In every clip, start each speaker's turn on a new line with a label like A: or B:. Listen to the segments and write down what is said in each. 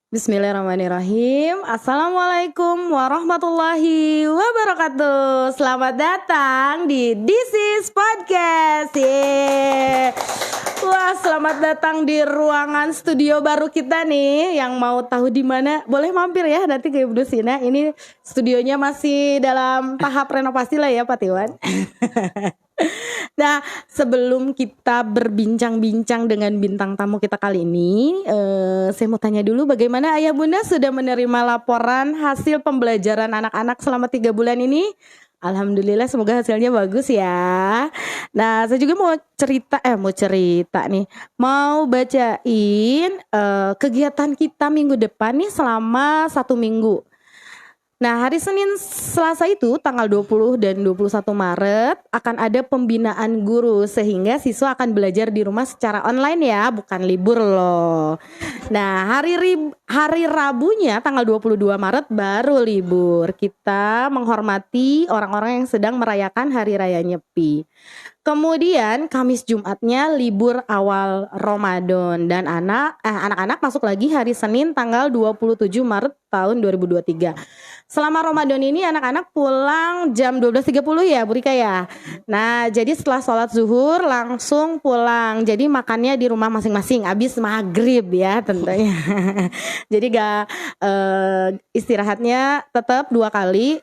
A: Bismillahirrahmanirrahim. Assalamualaikum warahmatullahi wabarakatuh. Selamat datang di This is Podcast. Yeay. Wah, selamat datang di ruangan studio baru kita nih. Yang mau tahu di mana, boleh mampir ya nanti ke Ibnu Sina. Ini studionya masih dalam tahap renovasi lah ya, Pak Tiwan. Nah, sebelum kita berbincang-bincang dengan bintang tamu kita kali ini, saya mau tanya dulu bagaimana Ayah Bunda sudah menerima laporan hasil pembelajaran anak-anak selama 3 bulan ini? Alhamdulillah, semoga hasilnya bagus ya. Nah, saya juga mau cerita nih, mau bacain kegiatan kita minggu depan nih selama 1 minggu. Nah, hari Senin Selasa itu tanggal 20 dan 21 Maret akan ada pembinaan guru sehingga siswa akan belajar di rumah secara online ya, bukan libur loh. Nah, hari Rabunya tanggal 22 Maret baru libur. Kita menghormati orang-orang yang sedang merayakan hari raya Nyepi. Kemudian Kamis Jumatnya libur awal Ramadan dan anak-anak masuk lagi hari Senin tanggal 27 Maret tahun 2023. Selama Ramadan ini anak-anak pulang jam 12.30 ya Bu Rika ya. Nah, jadi setelah sholat zuhur langsung pulang. Jadi makannya di rumah masing-masing abis maghrib ya tentunya. Jadi istirahatnya tetap 2 kali.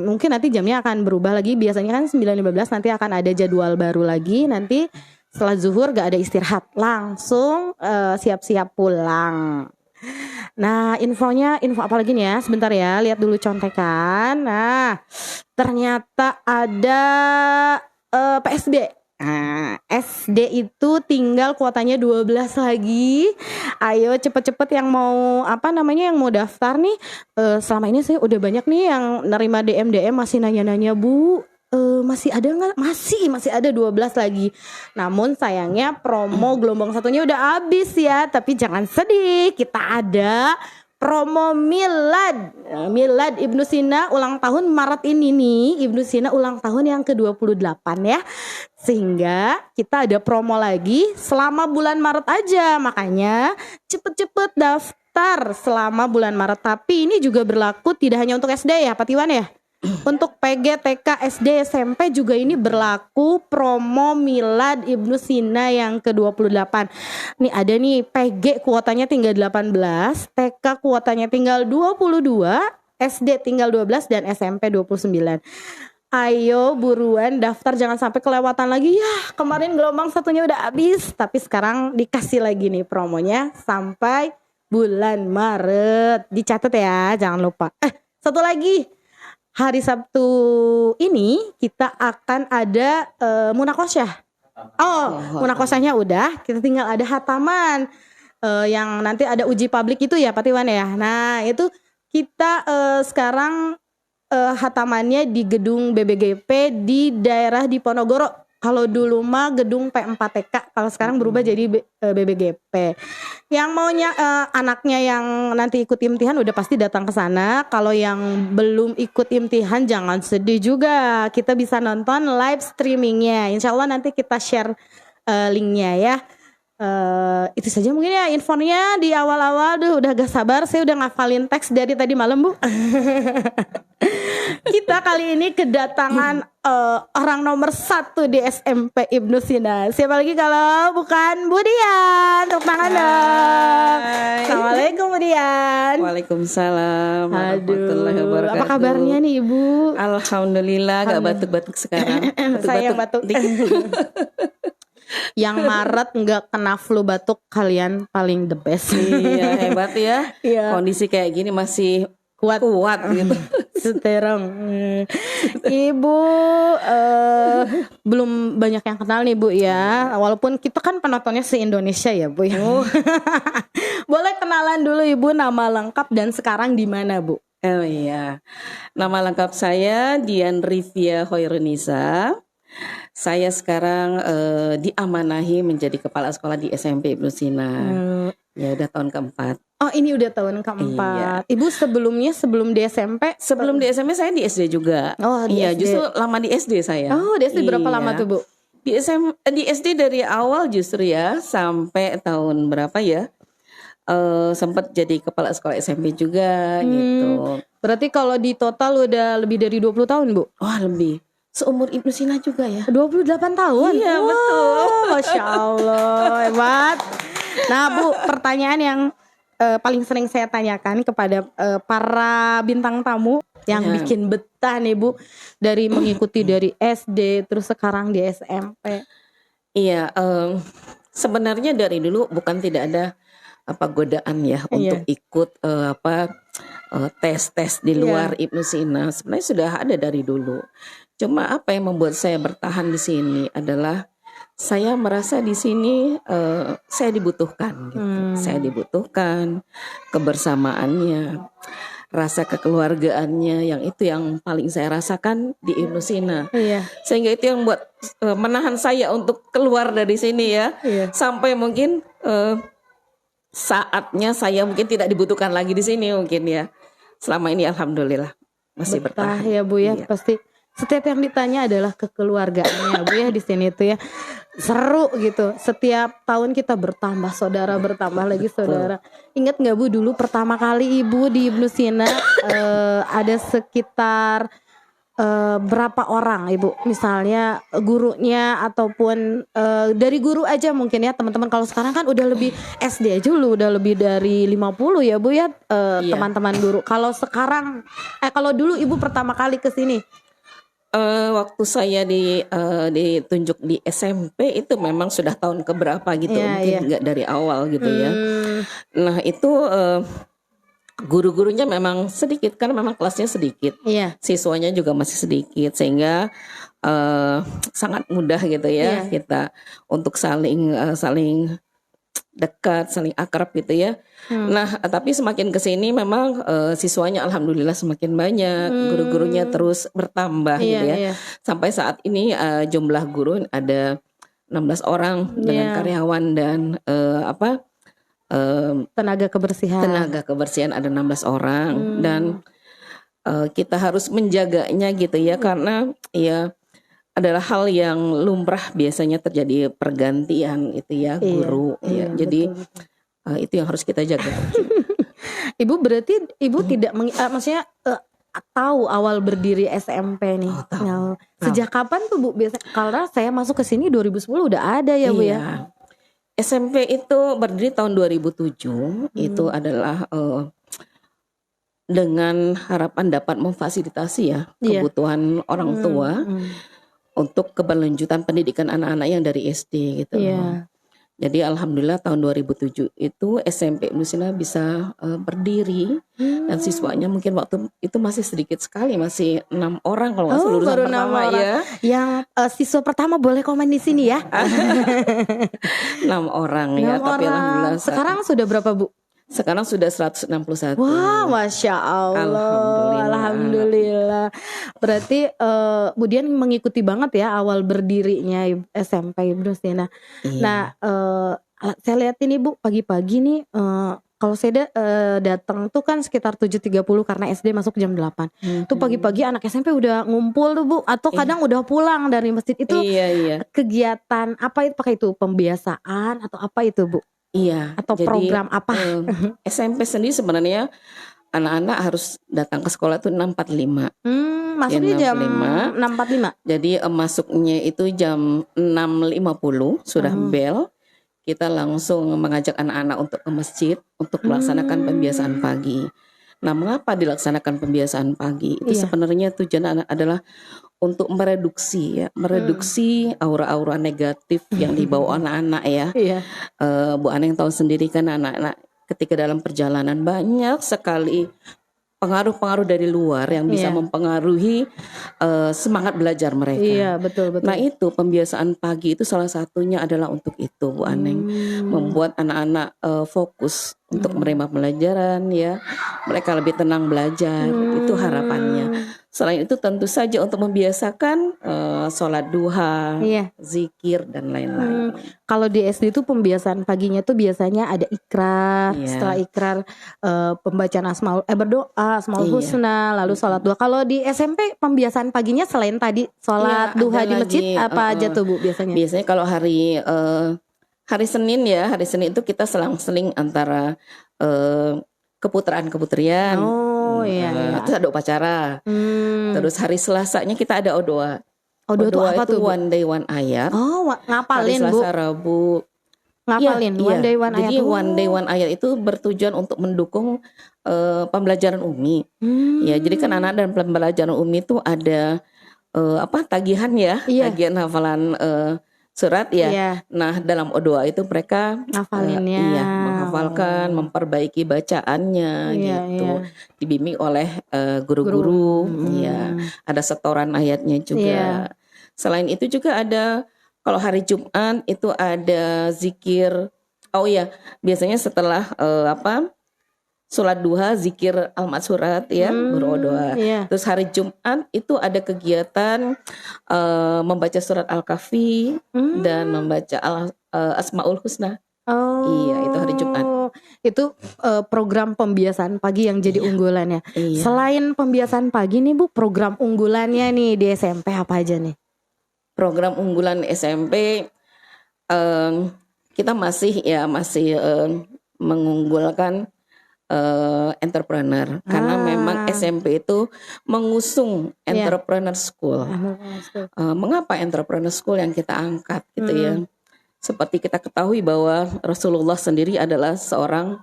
A: Mungkin nanti jamnya akan berubah lagi. Biasanya kan 9.15, nanti akan ada jadwal baru lagi. Nanti setelah zuhur gak ada istirahat, langsung siap-siap pulang. Nah, info apa lagi nih ya? Sebentar ya, lihat dulu contekan. Nah, ternyata ada PSD. Nah, SD itu tinggal kuotanya 12 lagi. Ayo cepet-cepet yang mau yang mau daftar nih. Selama ini saya udah banyak nih yang nerima DM masih nanya-nanya, Bu. Masih ada nggak? Masih ada 12 lagi. Namun sayangnya promo gelombang satunya udah habis ya. Tapi jangan sedih, kita ada promo Milad Ibnu Sina ulang tahun Maret ini nih. Ibnu Sina ulang tahun yang ke-28 ya. Sehingga kita ada promo lagi selama bulan Maret aja. Makanya cepet-cepet daftar selama bulan Maret. Tapi ini juga berlaku tidak hanya untuk SD ya Pak Tiwan ya. Untuk PG, TK, SD, SMP juga ini berlaku promo Milad Ibnu Sina yang ke-28. Nih ada nih PG kuotanya tinggal 18, TK kuotanya tinggal 22, SD tinggal 12 dan SMP 29. Ayo buruan daftar, jangan sampai kelewatan lagi ya. Kemarin gelombang satunya udah habis, tapi sekarang dikasih lagi nih promonya sampai bulan Maret. Dicatat ya, jangan lupa. Satu lagi. Hari Sabtu ini kita akan ada munakosyah. Munakosyahnya udah, kita tinggal ada hataman yang nanti ada uji publik itu ya Pak Tiwan ya. Nah itu kita sekarang hatamannya di gedung BBGP di daerah Diponegoro. Kalau dulu mah gedung P4TK, kalau sekarang berubah jadi BBGP. Yang maunya anaknya yang nanti ikut imtihan udah pasti datang ke sana. Kalau yang belum ikut imtihan jangan sedih juga. Kita bisa nonton live streamingnya. Insya Allah nanti kita share linknya ya. Itu saja mungkin ya infonya di awal-awal. Udah gak sabar, saya udah ngafalin teks dari tadi malam Bu. Kita kali ini kedatangan orang nomor 1 di SMP Ibnu Sina. Siapa lagi kalau bukan Bu Dian? Tepuk tangan dong. Assalamualaikum Bu Dian.
B: Waalaikumsalam warahmatullahi wabarakatuh.
A: Apa kabarnya nih Ibu?
B: Alhamdulillah, gak batuk-batuk sekarang.
A: Saya yang batuk. Yang Maret nggak kena flu batuk, kalian paling the best.
B: Iya, hebat ya.
A: Iya.
B: Kondisi kayak gini masih kuat gitu.
A: Seterong. Ibu belum banyak yang kenal nih Bu ya. Walaupun kita kan penontonnya se-Indonesia ya Bu ya. Boleh kenalan dulu Ibu, nama lengkap dan sekarang di mana Bu?
B: Oh iya. Nama lengkap saya Dian Rivia Hoirunisa. Saya sekarang diamanahi menjadi kepala sekolah di SMP Ibnu Sina. Ya udah tahun keempat.
A: Oh ini udah tahun keempat. Iya. Ibu sebelum di SMP?
B: Sebelum di SMP saya di SD juga.
A: Oh di SD.
B: Justru lama di SD saya.
A: Oh di SD berapa lama tuh Bu?
B: Di SD dari awal justru ya sampai tahun berapa ya? sempat jadi kepala sekolah SMP juga gitu.
A: Berarti kalau di total udah lebih dari 20 tahun, Bu?
B: Wah, lebih. Seumur Ibnu Sina juga ya.
A: 28 tahun?
B: Iya, betul.
A: Masya Allah, hebat. Nah, Bu, pertanyaan yang paling sering saya tanyakan kepada para bintang tamu yang bikin betah nih, Bu, dari mengikuti dari SD terus sekarang di SMP.
B: Iya, sebenarnya dari dulu bukan tidak ada godaan ya untuk ikut tes di luar Ibnu Sina. Sebenarnya sudah ada dari dulu. Cuma apa yang membuat saya bertahan di sini adalah saya merasa di sini saya dibutuhkan gitu. Saya dibutuhkan, kebersamaannya, rasa kekeluargaannya, yang itu yang paling saya rasakan di Ibnu Sina. Sehingga itu yang membuat menahan saya untuk keluar dari sini ya. Sampai mungkin saatnya saya mungkin tidak dibutuhkan lagi di sini mungkin ya. Selama ini alhamdulillah masih
A: betah
B: bertahan
A: ya, Bu ya. Pasti setiap yang ditanya adalah kekeluargaannya, Bu ya, di sini itu ya. Seru gitu. Setiap tahun kita bertambah saudara, bertambah lagi saudara. Ingat nggak, Bu, dulu pertama kali Ibu di Ibnu Sina ada sekitar berapa orang, Ibu? Misalnya gurunya ataupun dari guru aja mungkin ya, teman-teman. Kalau sekarang kan udah lebih SD aja dulu udah lebih dari 50 ya, Bu ya, teman-teman guru. Kalau sekarang kalau dulu Ibu pertama kali ke sini
B: waktu saya ditunjuk di SMP itu memang sudah tahun keberapa gitu, mungkin nggak dari awal gitu ya. Nah itu guru-gurunya memang sedikit karena memang kelasnya sedikit, siswanya juga masih sedikit, sehingga sangat mudah gitu ya kita untuk saling dekat, saling akrab gitu ya. Nah, tapi semakin kesini memang siswanya alhamdulillah semakin banyak, guru-gurunya terus bertambah gitu ya. Sampai saat ini jumlah guru ada 16 orang dengan karyawan dan
A: tenaga
B: kebersihan ada 16 orang dan kita harus menjaganya gitu ya, karena ya adalah hal yang lumrah biasanya terjadi pergantian itu ya guru ya. Jadi itu yang harus kita jaga.
A: Ibu berarti Ibu tidak maksudnya tahu awal berdiri SMP nih.
B: Tahu.
A: Sejak kapan tuh, Bu? Biasa karena saya masuk ke sini 2010 udah ada ya, Bu ya.
B: SMP itu berdiri tahun 2007. Itu adalah dengan harapan dapat memfasilitasi ya kebutuhan orang tua untuk keberlanjutan pendidikan anak-anak yang dari SD gitu. Jadi alhamdulillah tahun 2007 itu SMP Ibnu Sina bisa berdiri dan siswanya mungkin waktu itu masih sedikit sekali, masih 6 orang kalau nggak salah lulusan pertama ya.
A: Yang siswa pertama boleh komen di sini ya.
B: 6 orang ya, tapi alhamdulillah
A: sekarang sudah berapa, Bu?
B: Sekarang sudah 161.
A: Wah, Masya Allah. Alhamdulillah. Berarti Bu Dian mengikuti banget ya awal berdirinya SMP Ibnu Sina. Nah, saya lihat ini, Bu, pagi-pagi nih kalau saya datang tuh kan sekitar 7.30 karena SD masuk jam 8. Tuh pagi-pagi anak SMP udah ngumpul tuh, Bu, atau kadang udah pulang dari masjid itu. Kegiatan apa itu? Pakai itu pembiasaan atau apa itu, Bu? Atau jadi, program apa?
B: SMP sendiri sebenarnya anak-anak harus datang ke sekolah tuh 6.45.
A: Masuknya jam 6.45.
B: Jadi masuknya itu jam 6.50 sudah bel. Kita langsung mengajak anak-anak untuk ke masjid untuk melaksanakan pembiasaan pagi. Nah, mengapa dilaksanakan pembiasaan pagi? Itu sebenarnya tujuan adalah untuk mereduksi aura-aura negatif yang dibawa anak-anak ya. Bu Aneng tahu sendiri kan anak-anak ketika dalam perjalanan banyak sekali pengaruh-pengaruh dari luar yang bisa mempengaruhi semangat belajar mereka.
A: Betul.
B: Nah itu pembiasaan pagi itu salah satunya adalah untuk itu, Bu Aneng, membuat anak-anak fokus untuk menerima pelajaran ya, mereka lebih tenang belajar, itu harapannya. Selain itu tentu saja untuk membiasakan sholat duha, zikir dan lain-lain.
A: Kalau di SD itu pembiasaan paginya tuh biasanya ada ikrar, setelah ikrar pembacaan berdoa Asmaul Husna, lalu sholat duha. Kalau di SMP pembiasaan paginya selain tadi sholat duha di masjid apa aja tuh, Bu, biasanya?
B: Biasanya kalau hari hari Senin ya, hari Senin itu kita selang-seling antara keputraan-keputrian.
A: Oh iya.
B: Terus ada upacara. Terus hari Selasanya kita ada Odoa.
A: Odoa itu apa
B: itu
A: tuh, Bu?
B: one day one ayat.
A: Oh,
B: Hari
A: ngapalin, Bu.
B: Selasa Rabu.
A: Ngapalin one day one ayat.
B: Jadi one day one ayat itu bertujuan untuk mendukung pembelajaran Umi. Ya, jadi kan anak dan pembelajaran Umi itu ada tagihan ya, tagihan hafalan surat ya.
A: Iya.
B: Nah, dalam Odoa itu mereka
A: Ngafalinnya.
B: menghafalkan, memperbaiki bacaannya gitu. Dibimbing oleh guru-guru. Ya, ada setoran ayatnya juga. Selain itu juga ada, kalau hari Jumat itu ada zikir. Oh iya, biasanya setelah sholat duha zikir al-Ma'surat ya, berdoa. Terus hari Jumat itu ada kegiatan membaca surat Al-Kahfi dan membaca Asmaul Husna. Iya, itu hari Jumat.
A: Itu program pembiasaan pagi yang jadi unggulannya. Selain pembiasaan pagi nih, Bu, program unggulannya nih di SMP apa aja nih?
B: Program unggulan SMP kita masih mengunggulkan entrepreneur karena memang SMP itu mengusung entrepreneur school. Mengapa entrepreneur school yang kita angkat gitu ya? Seperti kita ketahui bahwa Rasulullah sendiri adalah seorang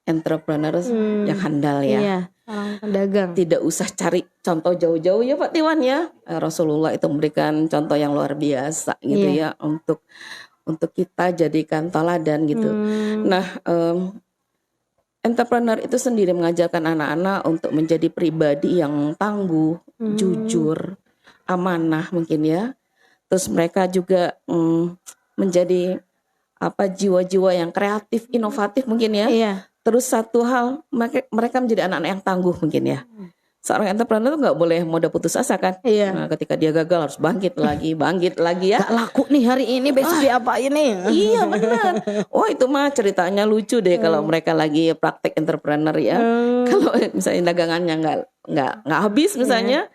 B: entrepreneur yang handal ya.
A: Iya, orang pedagang.
B: Tidak usah cari contoh jauh-jauh ya Pak Tiwan ya. Rasulullah itu memberikan contoh yang luar biasa gitu ya untuk kita jadikan teladan gitu. Nah, entrepreneur itu sendiri mengajarkan anak-anak untuk menjadi pribadi yang tangguh, jujur, amanah mungkin ya. Terus mereka juga menjadi jiwa-jiwa yang kreatif, inovatif mungkin ya. Terus satu hal, mereka menjadi anak-anak yang tangguh mungkin ya. Seorang entrepreneur itu nggak boleh mudah putus asa kan. Nah, ketika dia gagal harus bangkit lagi ya.
A: Gak laku nih hari ini, besok diapain nih?
B: Iya benar. Oh itu mah ceritanya lucu deh kalau mereka lagi praktek entrepreneur ya. Kalau misalnya dagangannya nggak habis misalnya.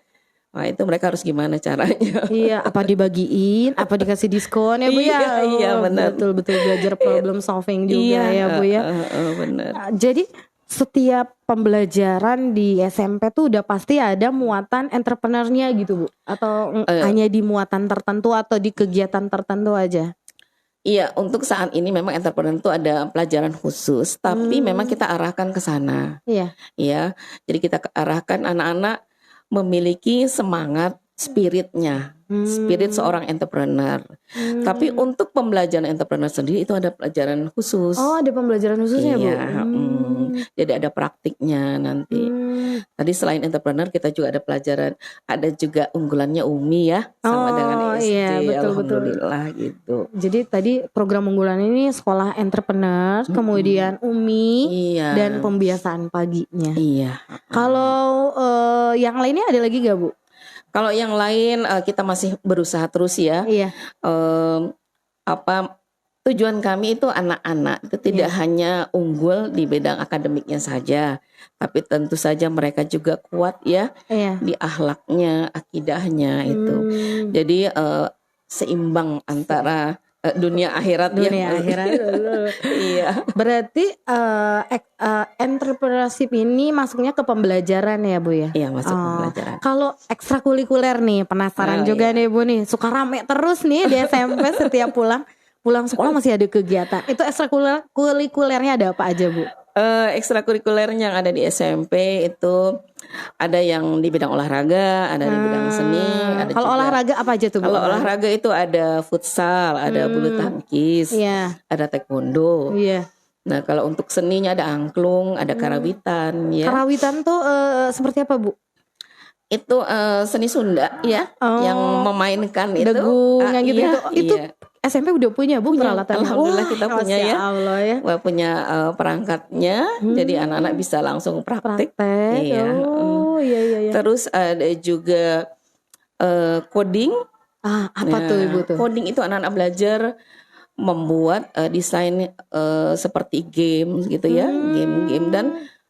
B: Wah itu mereka harus gimana caranya?
A: Iya, apa dibagiin, apa dikasih diskon ya Bu ya?
B: Iya benar.
A: Betul belajar problem solving juga ya Bu ya.
B: Benar.
A: Jadi setiap pembelajaran di SMP tuh udah pasti ada muatan entrepreneurnya gitu Bu? Atau hanya di muatan tertentu atau di kegiatan tertentu aja?
B: Iya, untuk saat ini memang entrepreneur itu ada pelajaran khusus, tapi memang kita arahkan ke sana. Iya, jadi kita arahkan anak-anak memiliki semangat spiritnya, spirit seorang entrepreneur. Tapi untuk pembelajaran entrepreneur sendiri itu ada pelajaran khusus.
A: Oh, ada pembelajaran khususnya Bu?
B: Jadi ada praktiknya nanti. Tadi selain entrepreneur kita juga ada pelajaran, ada juga unggulannya Umi ya, sama dengan SD.
A: Iya, betul.
B: Alhamdulillah gitu.
A: Jadi tadi program unggulan ini sekolah entrepreneur, kemudian Umi, dan pembiasaan paginya. Iya. Kalau yang lainnya ada lagi gak Bu?
B: Kalau yang lain kita masih berusaha terus ya.
A: Iya.
B: Tujuan kami itu anak-anak itu tidak hanya unggul di bidang akademiknya saja, tapi tentu saja mereka juga kuat ya di akhlaknya, akidahnya itu. Jadi seimbang antara dunia akhirat
A: akhirat. Iya. Berarti entrepreneurship ini masuknya ke pembelajaran ya Bu ya?
B: Iya, masuk pembelajaran.
A: Kalau ekstrakurikuler nih, penasaran juga nih Bu nih, suka rame terus nih di SMP setiap pulang sekolah masih ada kegiatan. Itu ekstrakurikulernya ada apa aja Bu?
B: Ekstrakurikuler yang ada di SMP itu ada yang di bidang olahraga, ada di bidang seni.
A: Kalau olahraga apa aja tuh Bu?
B: Kalau olahraga itu ada futsal, ada bulu tangkis, ada taekwondo. Nah kalau untuk seninya ada angklung, ada karawitan. Ya.
A: Karawitan tuh seperti apa Bu?
B: Itu seni Sunda ya, yang memainkan itu.
A: Degung gitu. Itu SMP udah punya Bu peralatan.
B: Alhamdulillah kita punya ya.
A: Allah ya.
B: Punya perangkatnya, jadi anak-anak bisa langsung praktik.
A: Iya. Iya.
B: Terus ada juga coding.
A: Apa tuh Ibu tuh?
B: Coding itu anak-anak belajar membuat desain seperti game gitu ya, game-game. Dan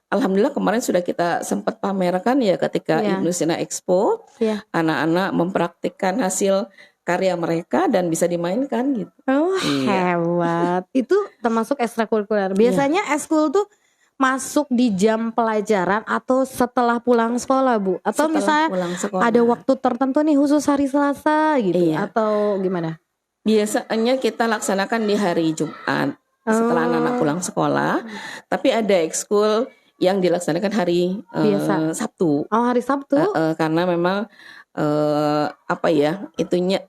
B: alhamdulillah kemarin sudah kita sempat pamerkan ya ketika Ibnu Sina Expo. Anak-anak mempraktikkan hasil karya mereka dan bisa dimainkan gitu.
A: Oh,
B: Iya.
A: hebat. Itu termasuk ekstrakurikuler. Biasanya eskul tuh masuk di jam pelajaran atau setelah pulang sekolah, Bu? Atau
B: Setelah
A: misalnya
B: pulang sekolah.
A: ada waktu tertentu nih khusus hari Selasa gitu
B: Iya.
A: atau gimana?
B: Biasanya kita laksanakan di hari Jumat setelah anak-anak pulang sekolah. Tapi ada ekskul yang dilaksanakan hari
A: Biasa.
B: Sabtu.
A: Oh, hari Sabtu.
B: Karena memang apa ya, itunya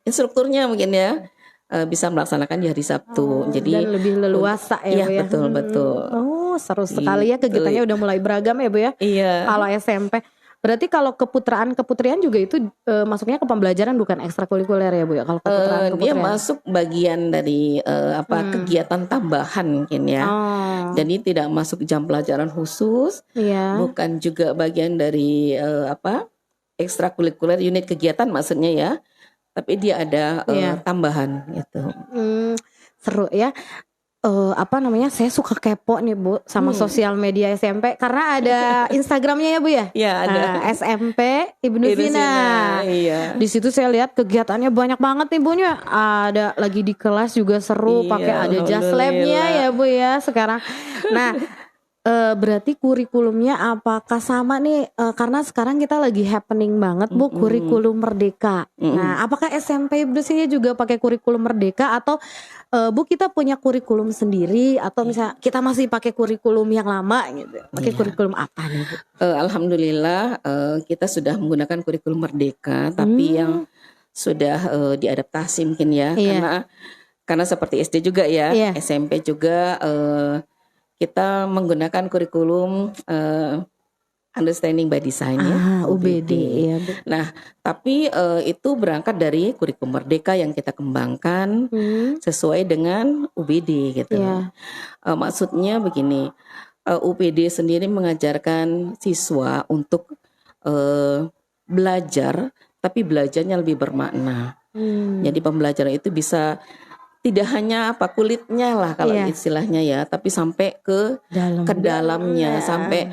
B: instrukturnya mungkin ya bisa melaksanakan di hari Sabtu. Jadi
A: Dan lebih leluasa ya,
B: iya,
A: Bu ya.
B: betul.
A: Oh, seru sekali ya, kegiatannya udah mulai beragam ya, Bu ya.
B: Iya.
A: Kalau SMP. Berarti kalau keputrian juga itu masuknya ke pembelajaran bukan ekstrakurikuler ya, Bu ya? Kalau keputrian.
B: Dia masuk bagian dari kegiatan tambahan mungkin ya. Jadi tidak masuk jam pelajaran khusus.
A: Iya.
B: Bukan juga bagian dari ekstrakurikuler unit kegiatan maksudnya ya. Tapi dia ada tambahan gitu.
A: Seru ya. Saya suka kepo nih, Bu, sama sosial media SMP karena ada Instagramnya ya, Bu ya.
B: Iya, ada.
A: SMP Ibnu Sina.
B: Iya.
A: Di situ saya lihat kegiatannya banyak banget nih, Bunya. Ada lagi di kelas juga seru, pakai ada just lab-nya ya, Bu ya sekarang. Nah, berarti kurikulumnya apakah sama nih? Karena sekarang kita lagi happening banget, Bu, kurikulum merdeka. Nah, apakah SMP Ibnu Sina juga pakai kurikulum merdeka atau Bu kita punya kurikulum sendiri atau misalnya kita masih pakai kurikulum yang lama gitu? Pakai kurikulum apa nih, Bu?
B: Alhamdulillah kita sudah menggunakan kurikulum merdeka, tapi yang sudah diadaptasi mungkin ya. Karena seperti SD juga ya, SMP juga kita menggunakan kurikulum Understanding by Design ya,
A: UBD ya, Bu.
B: Nah, tapi itu berangkat dari kurikulum merdeka yang kita kembangkan sesuai dengan UBD gitu. Maksudnya begini, UBD sendiri mengajarkan siswa untuk belajar, tapi belajarnya lebih bermakna. Jadi pembelajaran itu bisa tidak hanya kulitnya lah kalau istilahnya ya, tapi sampai ke dalamnya, sampai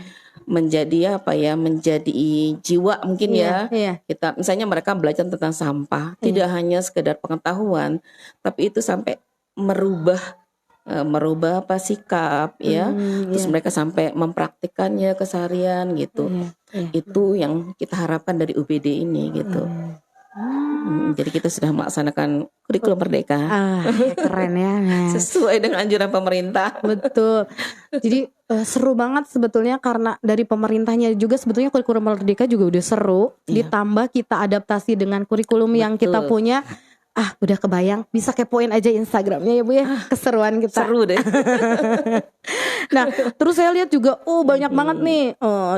B: menjadi menjadi jiwa mungkin ya. Kita misalnya mereka belajar tentang sampah, tidak hanya sekedar pengetahuan, tapi itu sampai merubah sikap ya. Terus mereka sampai mempraktikannya keseharian gitu. Itu yang kita harapkan dari UBD ini gitu. Jadi kita sudah melaksanakan kurikulum merdeka.
A: Keren ya.
B: Sesuai dengan anjuran pemerintah.
A: Betul. Jadi seru banget sebetulnya karena dari pemerintahnya juga sebetulnya kurikulum merdeka juga udah seru. Ditambah kita adaptasi dengan kurikulum yang kita punya. Udah kebayang, bisa kepoin aja Instagramnya ya, Bu ya. Keseruan kita.
B: Seru deh.
A: Nah, terus saya lihat juga banyak banget nih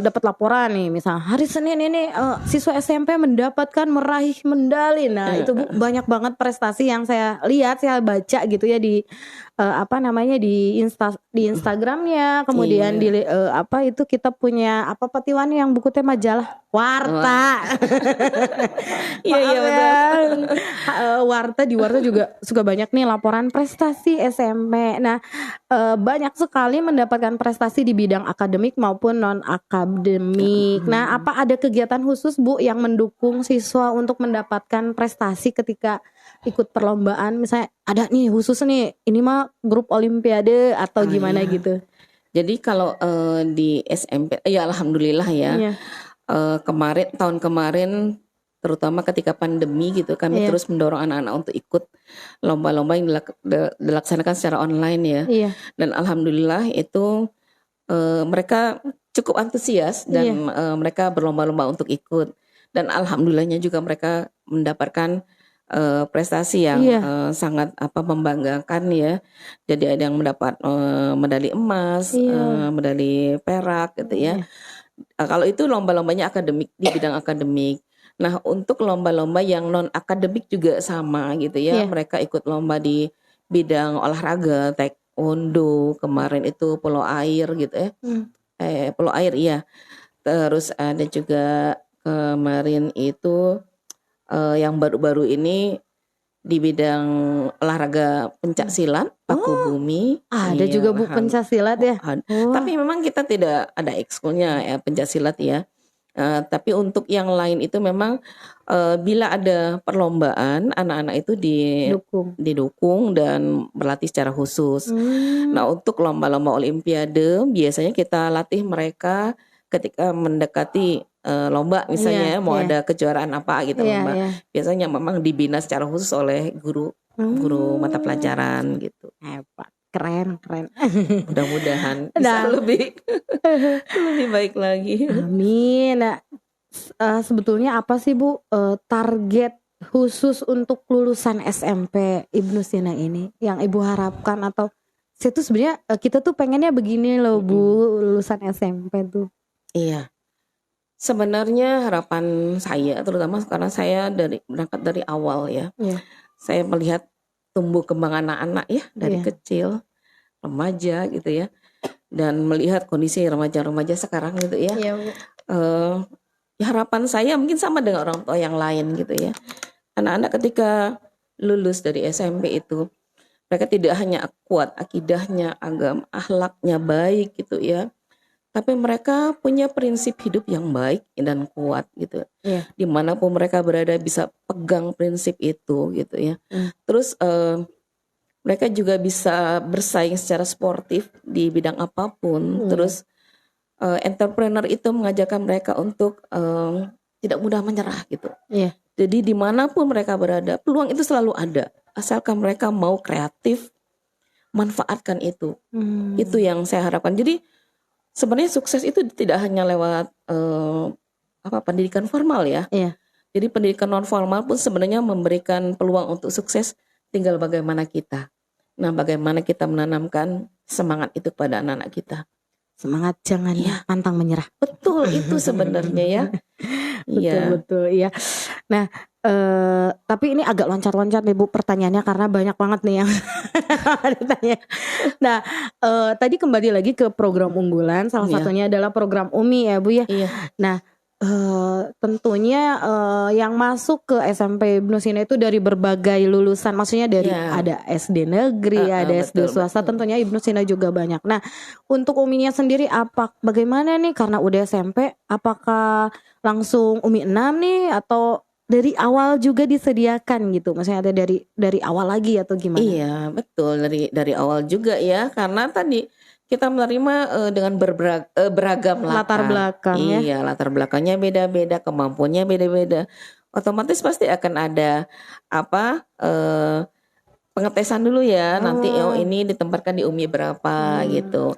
A: dapat laporan nih, misalnya hari Senin ini siswa SMP mendapatkan meraih medali. Nah, itu Bu, banyak banget prestasi yang saya lihat, saya baca gitu ya di di Instagramnya, kemudian di itu kita punya Patiwan yang buku teh majalah Warta.
B: Iya betul.
A: Warta juga suka banyak nih laporan prestasi SMP. Nah, banyak sekali mendapatkan prestasi di bidang akademik maupun non akademik. Nah, apa ada kegiatan khusus, Bu, yang mendukung siswa untuk mendapatkan prestasi ketika ikut perlombaan? Misalnya ada nih khusus nih, ini mah grup olimpiade atau gimana gitu.
B: Jadi kalau di SMP ya alhamdulillah ya. Tahun kemarin terutama ketika pandemi gitu, kami terus mendorong anak-anak untuk ikut lomba-lomba yang dilaksanakan secara online ya. Dan alhamdulillah itu mereka cukup antusias dan mereka berlomba-lomba untuk ikut. Dan alhamdulillahnya juga mereka mendapatkan prestasi yang sangat membanggakan ya. Jadi ada yang mendapat medali emas, medali perak gitu ya. Kalau itu lomba-lombanya akademik, di bidang akademik. Nah, untuk lomba-lomba yang non akademik juga sama gitu ya. Mereka ikut lomba di bidang olahraga, taekwondo, kemarin itu polo air gitu ya. Polo air iya. Terus ada juga kemarin itu yang baru-baru ini di bidang olahraga pencak silat, paku bumi.
A: Ada juga Bu pencak silat ya.
B: Tapi memang kita tidak ada ekskulnya ya pencak silat ya. Tapi untuk yang lain itu memang bila ada perlombaan, anak-anak itu didukung dan berlatih secara khusus. Nah, untuk lomba-lomba olimpiade biasanya kita latih mereka ketika mendekati lomba, misalnya mau ada kejuaraan apa gitu lomba. Biasanya memang dibina secara khusus oleh guru mata pelajaran gitu.
A: Hebat. Keren.
B: Mudah-mudahan bisa lebih baik lagi.
A: Amin. Nah, sebetulnya apa sih Bu target khusus untuk lulusan SMP Ibnu Sina ini yang Ibu harapkan, atau itu sebenarnya kita tuh pengennya begini loh Bu, lulusan SMP tuh.
B: Iya. Sebenarnya harapan saya, terutama karena saya berangkat dari awal ya. Saya melihat tumbuh kembang anak-anak ya dari kecil, remaja gitu ya, dan melihat kondisi remaja-remaja sekarang gitu ya. Ya harapan saya mungkin sama dengan orang tua yang lain gitu ya. Anak-anak ketika lulus dari SMP itu, mereka tidak hanya kuat akidahnya, agama, akhlaknya baik gitu ya, tapi mereka punya prinsip hidup yang baik dan kuat gitu. Dimanapun mereka berada bisa pegang prinsip itu gitu ya. Terus mereka juga bisa bersaing secara sportif di bidang apapun. Terus entrepreneur itu mengajarkan mereka untuk tidak mudah menyerah gitu. Jadi dimanapun mereka berada, peluang itu selalu ada, asalkan mereka mau kreatif, manfaatkan itu. Itu yang saya harapkan. Jadi sebenarnya sukses itu tidak hanya lewat pendidikan formal ya. Jadi pendidikan non formal pun sebenarnya memberikan peluang untuk sukses, tinggal bagaimana kita. Nah, bagaimana kita menanamkan semangat itu pada anak-anak kita.
A: Semangat jangan pantang menyerah.
B: Betul, itu sebenarnya ya.
A: Betul, iya. Nah, tapi ini agak loncat-loncat nih Bu pertanyaannya karena banyak banget nih yang ditanya. Nah, tadi kembali lagi ke program unggulan, salah satunya adalah program UMI ya Bu ya. Nah, tentunya yang masuk ke SMP Ibnu Sina itu dari berbagai lulusan, maksudnya dari ada SD negeri, ada SD swasta, tentunya Ibnu Sina juga banyak. Nah, untuk UMI-nya sendiri bagaimana nih, karena udah SMP, apakah langsung UMI 6 nih atau dari awal juga disediakan gitu, maksudnya ada dari awal lagi atau gimana?
B: Iya betul, dari awal juga ya, karena tadi kita menerima dengan beragam
A: latar belakang.
B: Iya, latar belakangnya beda-beda, kemampuannya beda-beda. Otomatis pasti akan ada pengetesan dulu ya. Nanti ini ditempatkan di UMI berapa gitu.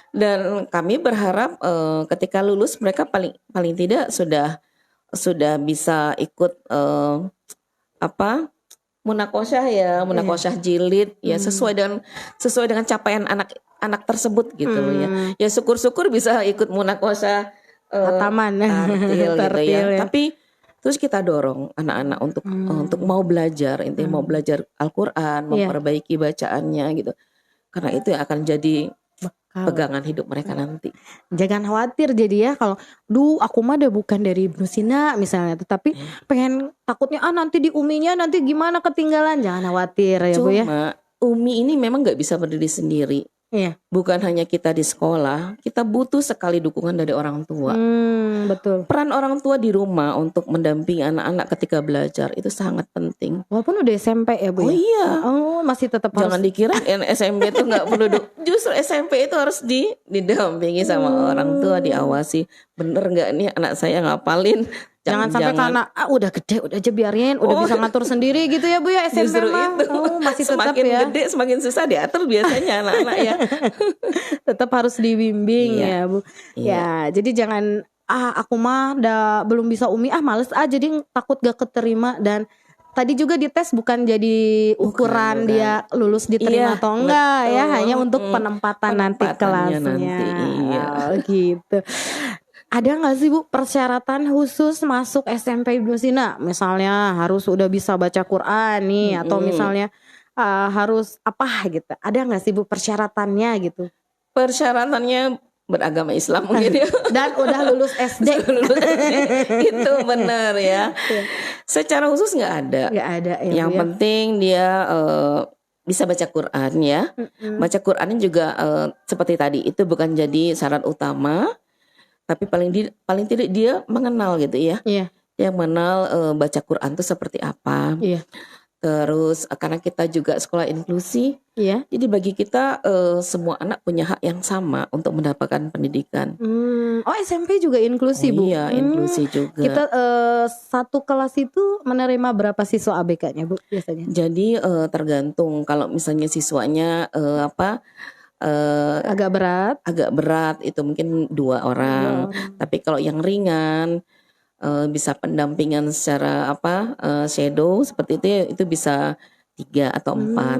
B: Dan kami berharap ketika lulus mereka paling tidak sudah bisa ikut munakosyah ya, munakosyah jilid ya, sesuai dengan capaian anak tersebut gitu ya. Ya syukur-syukur bisa ikut munakosyah
A: Taman
B: tartil gitu ya. Tapi terus kita dorong anak-anak untuk mau belajar, intinya mau belajar Al-Qur'an, memperbaiki bacaannya gitu. Karena itu yang akan jadi pegangan hidup mereka nanti.
A: Jangan khawatir jadi ya, kalau aku mah udah bukan dari Ibnu Sina misalnya, tetapi pengen takutnya nanti di UMI-nya nanti gimana ketinggalan. Jangan khawatir ya Bu ya.
B: Cuma UMI ini memang gak bisa berdiri sendiri. Bukan hanya kita di sekolah, kita butuh sekali dukungan dari orang tua.
A: Betul.
B: Peran orang tua di rumah untuk mendampingi anak-anak ketika belajar itu sangat penting.
A: Walaupun udah SMP ya Bu.
B: Iya.
A: Masih tetap harus.
B: Jangan dikira SMP itu nggak perlu justru SMP itu harus didampingi sama orang tua, diawasi. Bener nggak nih anak saya ngapalin?
A: Jangan sampai karena udah gede udah aja biarin, udah bisa ngatur sendiri gitu ya Bu ya, SMP
B: justru
A: mah.
B: Itu.
A: Masih tetap
B: semakin
A: ya.
B: Gede semakin susah diatur biasanya anak-anak ya.
A: Tetap harus dibimbing ya Bu. Ya, jadi jangan aku mah belum bisa UMI, males jadi takut gak keterima. Dan tadi juga dites bukan jadi ukuran bukan. Dia lulus diterima atau enggak, betul. Ya hanya untuk penempatan nanti kelasnya nanti, gitu. Ada gak sih Bu persyaratan khusus masuk SMP Ibnu Sina? Misalnya harus udah bisa baca Quran nih, atau misalnya harus apa gitu. Ada gak sih Bu persyaratannya gitu?
B: Persyaratannya beragama Islam mungkin ya.
A: Dan udah lulus SD.
B: Itu benar ya. Secara khusus gak ada.
A: Gak ada ya.
B: Yang penting dia bisa baca Quran ya. Baca Qurannya juga seperti tadi, itu bukan jadi syarat utama. tapi paling tidak dia mengenal gitu ya.
A: Iya.
B: Yang mengenal baca Quran itu seperti apa.
A: Iya.
B: Terus karena kita juga sekolah inklusi,
A: Iya.
B: jadi bagi kita semua anak punya hak yang sama untuk mendapatkan pendidikan.
A: Oh, SMP juga inklusi, Bu?
B: Iya, inklusi juga.
A: Kita satu kelas itu menerima berapa siswa ABK-nya, Bu, biasanya?
B: Jadi tergantung, kalau misalnya siswanya
A: agak berat
B: itu mungkin 2 orang. Tapi kalau yang ringan bisa pendampingan secara shadow seperti itu bisa 3 atau 4.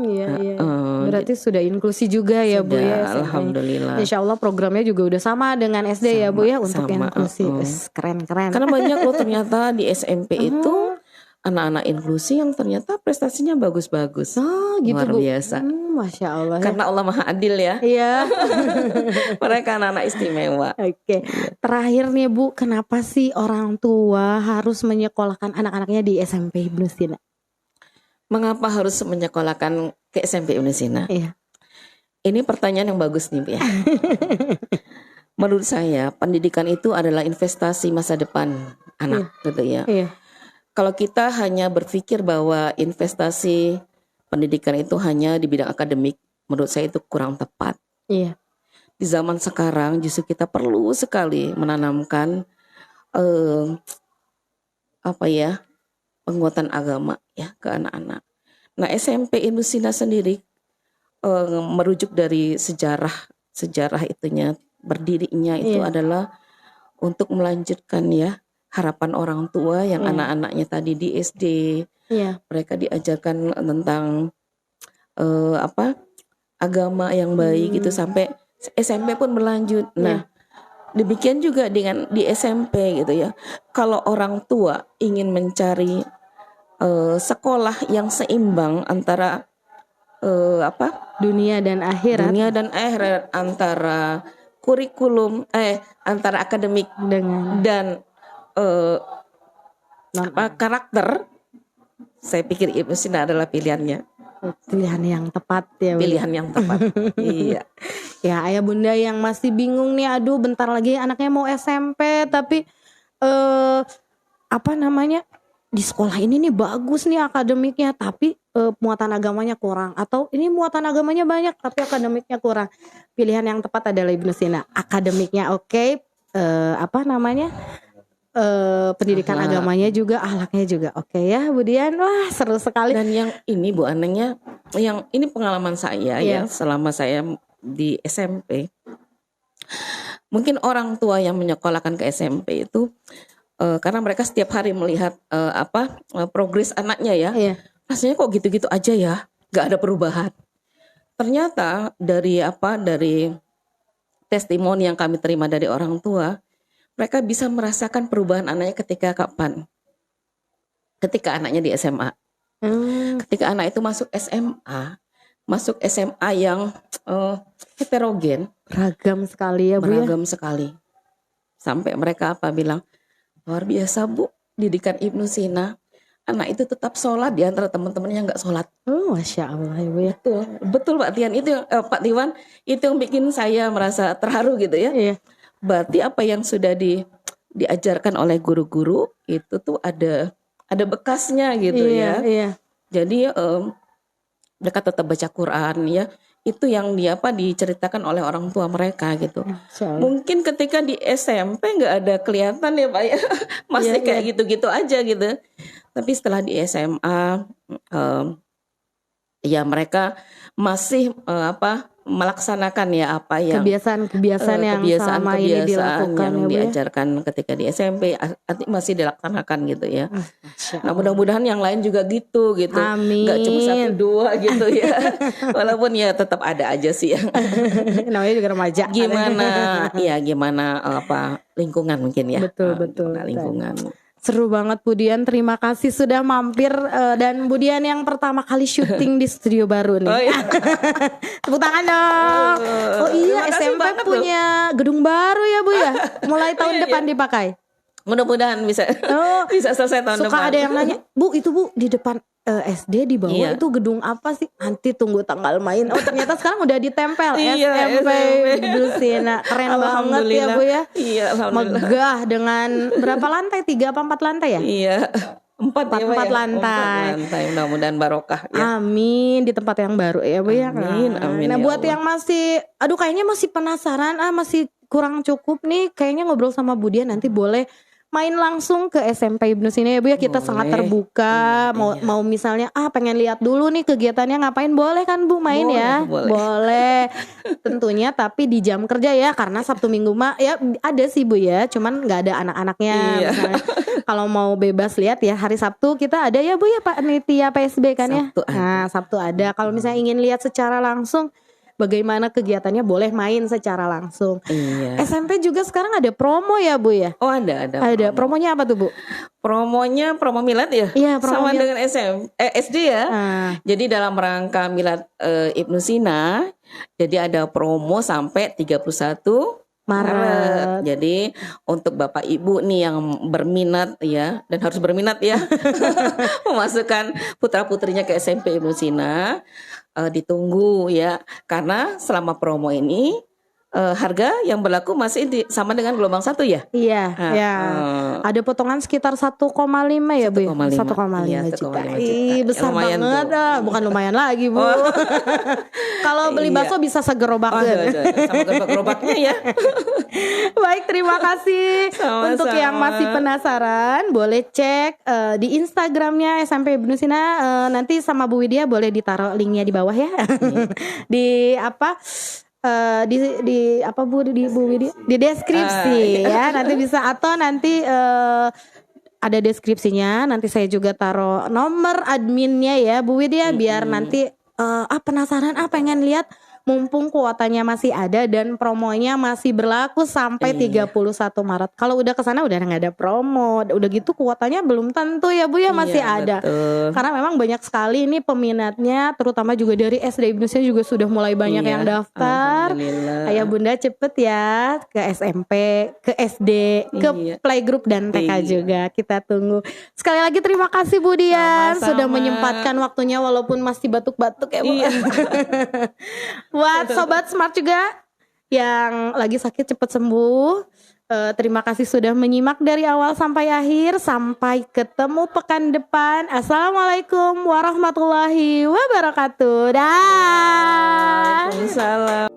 A: Iya. Berarti sudah inklusi juga ya, Bu ya.
B: Alhamdulillah.
A: Insya Allah programnya juga udah sama dengan SD ya, Bu ya, untuk inklusi. Keren.
B: Karena banyak loh ternyata di SMP itu anak-anak inklusi yang ternyata prestasinya bagus-bagus.
A: Oh gitu,
B: luar
A: Bu.
B: biasa.
A: Masya Allah.
B: Karena Allah Maha Adil ya.
A: Iya.
B: Mereka anak-anak istimewa.
A: Oke. Terakhir nih, Bu, kenapa sih orang tua harus menyekolahkan anak-anaknya di SMP Ibnu Sina?
B: Mengapa harus menyekolahkan ke SMP Ibnu Sina?
A: Iya.
B: Ini pertanyaan yang bagus nih, Bu ya. Menurut saya pendidikan itu adalah investasi masa depan anak, gitu ya.
A: Iya.
B: Kalau kita hanya berpikir bahwa investasi pendidikan itu hanya di bidang akademik, menurut saya itu kurang tepat.
A: Iya.
B: Di zaman sekarang justru kita perlu sekali menanamkan penguatan agama ya ke anak-anak. Nah, SMP Ibnu Sina sendiri merujuk dari sejarah itunya, berdirinya itu adalah untuk melanjutkan ya harapan orang tua yang anak-anaknya tadi di SD. Mereka diajarkan tentang agama yang baik gitu sampai SMP pun berlanjut. Nah, demikian juga dengan di SMP gitu ya. Kalau orang tua ingin mencari sekolah yang seimbang antara
A: dunia dan akhirat,
B: antara kurikulum antara akademik dan karakter, saya pikir Ibnu Sina adalah pilihannya.
A: Pilihan yang tepat ya, Bu.
B: Pilihan yang tepat. Iya.
A: Ya, ayah bunda yang masih bingung nih, aduh bentar lagi anaknya mau SMP tapi di sekolah ini nih bagus nih akademiknya tapi muatan agamanya kurang, atau ini muatan agamanya banyak tapi akademiknya kurang. Pilihan yang tepat adalah Ibnu Sina. Akademiknya oke, pendidikan agamanya juga, akhlaknya juga oke ya, Bu Dian. Wah, seru sekali.
B: Dan yang ini Bu Anengnya, yang ini pengalaman saya ya selama saya di SMP. Mungkin orang tua yang menyekolahkan ke SMP itu karena mereka setiap hari melihat progres anaknya ya. Rasanya kok gitu-gitu aja ya, nggak ada perubahan. Ternyata dari testimoni yang kami terima dari orang tua, mereka bisa merasakan perubahan anaknya ketika kapan? Ketika anaknya di SMA. Ketika anak itu masuk SMA yang heterogen,
A: beragam sekali ya, Bu.
B: Beragam sekali. Sampai mereka bilang, luar biasa Bu, didikan Ibnu Sina. Anak itu tetap sholat di antara teman-temannya yang nggak sholat.
A: Masya Allah, Ibu ya.
B: Betul Pak Tian, itu Pak Tiwan, itu yang bikin saya merasa terharu gitu ya.
A: Iya.
B: Berarti apa yang sudah diajarkan oleh guru-guru itu tuh ada bekasnya gitu ya.
A: Iya.
B: Jadi mereka tetap baca Quran ya. Itu yang diceritakan oleh orang tua mereka gitu. Mungkin ketika di SMP nggak ada kelihatan ya Pak ya, masih kayak gitu-gitu aja gitu. Tapi setelah di SMA ya mereka masih melaksanakan ya
A: kebiasaan yang selama ini dilakukan
B: yang diajarkan ketika di SMP masih dilaksanakan gitu ya. Nah, mudah-mudahan yang lain juga gitu.
A: Amin.
B: Gak cuma 1-2 gitu ya. Walaupun ya tetap ada aja sih yang
A: namanya juga remaja.
B: Gimana lingkungan mungkin ya.
A: Betul.
B: Lingkungan.
A: Seru banget Bu Dian, terima kasih sudah mampir dan Bu Dian yang pertama kali syuting di studio baru nih. Tepuk tangan dong. SMP punya gedung baru ya Bu ya, mulai tahun depan dipakai.
B: Mudah-mudahan bisa
A: Oh,
B: bisa selesai tahun
A: suka
B: depan.
A: ada yang nanya, Bu itu Bu di depan SD di bawah
B: Iya.
A: itu gedung apa sih? Nanti tunggu tanggal main. Oh ternyata sekarang udah ditempel
B: Iya,
A: SMP
B: SMP.
A: Brusina. Keren banget ya Bu ya.
B: Iya, alhamdulillah.
A: Megah dengan berapa lantai? 3 apa 4 lantai ya?
B: Iya. Empat ya, Pak,
A: Empat
B: ya?
A: lantai.
B: Empat lantai. Mudah-mudahan barokah ya.
A: Amin di tempat yang baru ya Bu ya.
B: Amin, amin
A: Nah
B: ya
A: buat
B: Allah.
A: yang masih, aduh kayaknya masih penasaran, masih kurang cukup nih, kayaknya ngobrol sama Bu Dian nanti boleh main langsung ke SMP Ibnu Sina ya Bu ya. Kita
B: Boleh.
A: sangat terbuka.
B: Iya.
A: Mau misalnya pengen lihat dulu nih kegiatannya ngapain, boleh kan Bu main
B: Boleh,
A: ya?
B: boleh.
A: Boleh. Tentunya tapi di jam kerja ya, karena Sabtu Minggu mah ya ada sih Bu ya, cuman nggak ada anak-anaknya.
B: Iya.
A: Misalnya kalau mau bebas lihat ya hari Sabtu kita ada ya Bu ya Pak Panitia PSB kan ya.
B: Sabtu ada.
A: Nah Sabtu ada. Kalau misalnya ingin lihat secara langsung bagaimana kegiatannya, boleh main secara langsung.
B: Iya.
A: SMP juga sekarang ada promo ya Bu ya?
B: Oh ada.
A: Ada promonya apa tuh Bu?
B: Promonya promo milad ya?
A: Iya, promo
B: sama
A: milad.
B: dengan SD ya.
A: Nah,
B: Jadi dalam rangka milad Ibnu Sina, jadi ada promo sampai 31 Maret. Jadi untuk Bapak Ibu nih yang berminat ya, dan harus berminat ya memasukkan putra-putrinya ke SMP Ibnu Sina, ditunggu ya. Karena selama promo ini harga yang berlaku masih sama dengan gelombang 1 ya.
A: iya,
B: Ah,
A: ya. Ada potongan sekitar 1,5 ya Bu?
B: 1,5.
A: 1,5
B: Iya,
A: juta.
B: 1,5 juta.
A: Ih, besar
B: Lumayan
A: banget.
B: tuh.
A: Bukan lumayan lagi Bu. Kalau beli
B: Iya.
A: bakso bisa segerobak.
B: Sama gerobak-gerobaknya ya.
A: Baik, terima kasih.
B: Sama-sama.
A: Untuk yang masih penasaran, boleh cek di Instagramnya SMP Ibnu Sina. Nanti sama Bu Widya boleh ditaruh linknya di bawah ya. Di apa? Di apa Bu Widya? Di deskripsi ya. Nanti bisa, atau nanti ada deskripsinya. Nanti saya juga taruh nomor adminnya ya Bu Widya, biar nanti penasaran pengen lihat. Mumpung kuotanya masih ada dan promonya masih berlaku sampai 31 Maret. Kalau udah kesana udah nggak ada promo. Udah gitu kuotanya belum tentu ya Bu ya, masih
B: Iya,
A: ada.
B: betul.
A: Karena memang banyak sekali ini peminatnya, terutama juga dari SD Ibnu Sina juga sudah mulai banyak
B: Iya,
A: yang daftar.
B: alhamdulillah.
A: Ayah Bunda cepet ya ke SMP, ke SD, ke
B: Iya.
A: playgroup dan TK
B: Iya.
A: juga. Kita tunggu. Sekali lagi terima kasih Bu Dian
B: Sama-sama.
A: sudah menyempatkan waktunya walaupun masih batuk-batuk ya Bu.
B: Iya.
A: Buat Sobat Smart juga yang lagi sakit cepat sembuh. Terima kasih sudah menyimak dari awal sampai akhir. Sampai ketemu pekan depan. Assalamualaikum warahmatullahi wabarakatuh. Dah.
B: Waalaikumsalam.